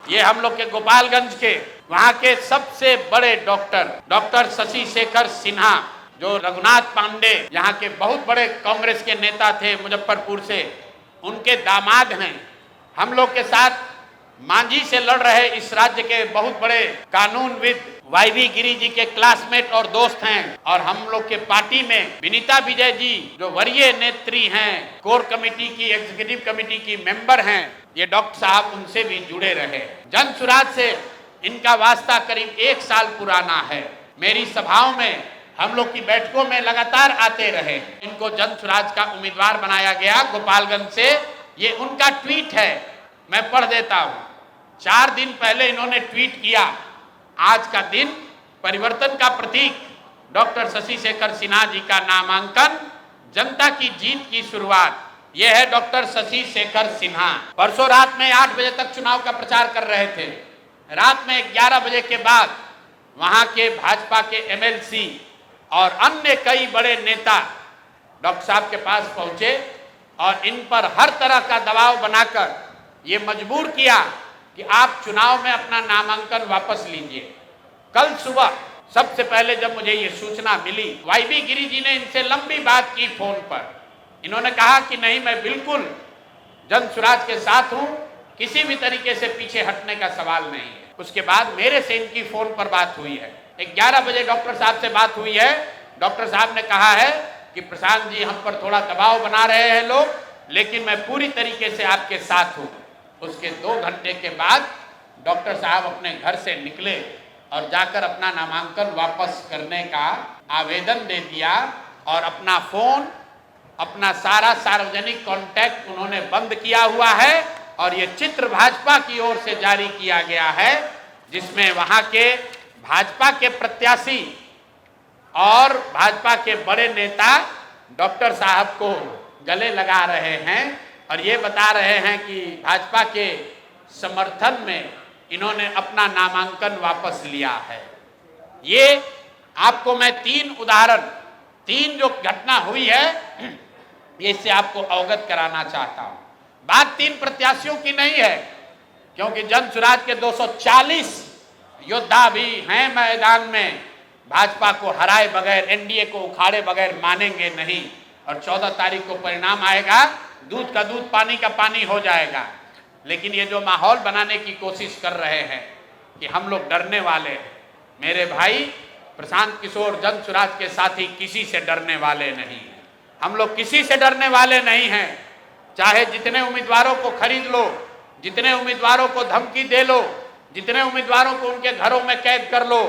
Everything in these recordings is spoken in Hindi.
ये हम लोग के गोपालगंज के वहाँ के सबसे बड़े डॉक्टर शशि शेखर सिन्हा, जो रघुनाथ पांडे यहाँ के बहुत बड़े कांग्रेस के नेता थे मुजफ्फरपुर से, उनके दामाद हैं। हम लोग के साथ मांझी से लड़ रहे इस राज्य के बहुत बड़े कानूनविद वाईवी गिरी जी के क्लासमेट और दोस्त हैं। और हम लोग के पार्टी में विनीता विजय जी, जो वरीय नेत्री हैं, कोर कमेटी की, एग्जीक्यूटिव कमेटी की मेंबर हैं, ये डॉक्टर साहब उनसे भी जुड़े रहे। जन सुराज से इनका वास्ता करीब 1 साल पुराना है। मेरी सभाओं में, हम लोग की बैठकों में लगातार आते रहे। इनको जन सुराज का उम्मीदवार बनाया गया गोपालगंज से। ये उनका ट्वीट है, मैं पढ़ देता हूँ। 4 दिन पहले इन्होंने ट्वीट किया, आज का दिन परिवर्तन का प्रतीक, डॉक्टर शशि शेखर सिन्हा जी का नामांकन, जनता की जीत की शुरुआत। यह है डॉक्टर शशि शेखर सिन्हा। परसों रात में 8 बजे तक चुनाव का प्रचार कर रहे थे। रात में 11 बजे के बाद वहां के भाजपा के एमएलसी और अन्य कई बड़े नेता डॉक्टर साहब के पास पहुंचे और इन पर हर तरह का दबाव बनाकर ये मजबूर किया कि आप चुनाव में अपना नामांकन वापस लीजिए। कल सुबह सबसे पहले जब मुझे ये सूचना मिली, वाईवी गिरी जी ने इनसे लंबी बात की फोन पर। इन्होंने कहा कि नहीं, मैं बिल्कुल जन सुराज के साथ हूं, किसी भी तरीके से पीछे हटने का सवाल नहीं है। उसके बाद मेरे से इनकी फोन पर बात हुई है। 11 बजे डॉक्टर साहब से बात हुई है। डॉक्टर साहब ने कहा है कि प्रशांत जी, हम पर थोड़ा दबाव बना रहे हैं लोग, लेकिन मैं पूरी तरीके से आपके साथ हूँ। उसके 2 घंटे के बाद डॉक्टर साहब अपने घर से निकले और जाकर अपना नामांकन वापस करने का आवेदन दे दिया और अपना फोन, अपना सारा सार्वजनिक कॉन्टैक्ट उन्होंने बंद किया हुआ है। और ये चित्र भाजपा की ओर से जारी किया गया है, जिसमें वहां के भाजपा के प्रत्याशी और भाजपा के बड़े नेता डॉक्टर साहब को गले लगा रहे हैं और ये बता रहे हैं कि भाजपा के समर्थन में इन्होंने अपना नामांकन वापस लिया है। ये आपको मैं 3 उदाहरण, 3 जो घटना हुई है, ये इससे आपको अवगत कराना चाहता हूं। बात 3 प्रत्याशियों की नहीं है, क्योंकि जन सुराज के 240 योद्धा भी हैं मैदान में। भाजपा को हराए बगैर, एनडीए को उखाड़े बगैर मानेंगे नहीं। और 14 तारीख को परिणाम आएगा, दूध का दूध, पानी का पानी हो जाएगा। लेकिन ये जो माहौल बनाने की कोशिश कर रहे हैं कि हम लोग डरने वाले हैं, मेरे भाई प्रशांत किशोर जन सुराज के साथी किसी से डरने वाले नहीं हैं। हम लोग किसी से डरने वाले नहीं हैं। चाहे जितने उम्मीदवारों को खरीद लो, जितने उम्मीदवारों को धमकी दे लो, जितने उम्मीदवारों को उनके घरों में कैद कर लो,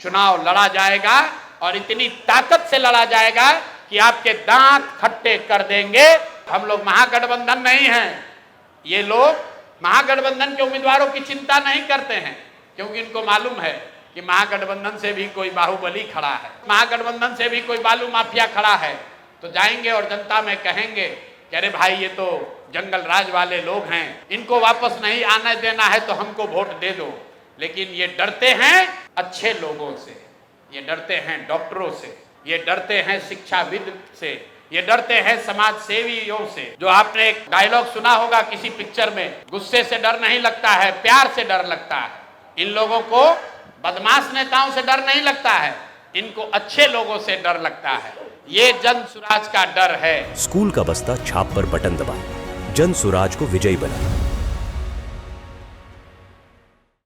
चुनाव लड़ा जाएगा और इतनी ताकत से लड़ा जाएगा कि आपके दांत खट्टे कर देंगे। हम लोग महागठबंधन नहीं हैं। ये लोग महागठबंधन के उम्मीदवारों की चिंता नहीं करते हैं, क्योंकि इनको मालूम है कि महागठबंधन से भी कोई बाहुबली खड़ा है, महागठबंधन से भी कोई बालू माफिया खड़ा है। तो जाएंगे और जनता में कहेंगे कि अरे भाई, ये तो जंगल राज वाले लोग हैं, इनको वापस नहीं आने देना है तो हमको वोट दे दो। लेकिन ये डरते हैं अच्छे लोगों से, ये डरते हैं डॉक्टरों से, ये डरते हैं शिक्षाविद से, ये डरते हैं समाज सेवियों से। जो आपने एक डायलॉग सुना होगा किसी पिक्चर में, गुस्से से डर नहीं लगता है, प्यार से डर लगता है। इन लोगों को बदमाश नेताओं से डर नहीं लगता है, इनको अच्छे लोगों से डर लगता है। ये जन सुराज का डर है। स्कूल का बस्ता छाप पर बटन दबाएं, जन सुराज को विजयी बनाएं।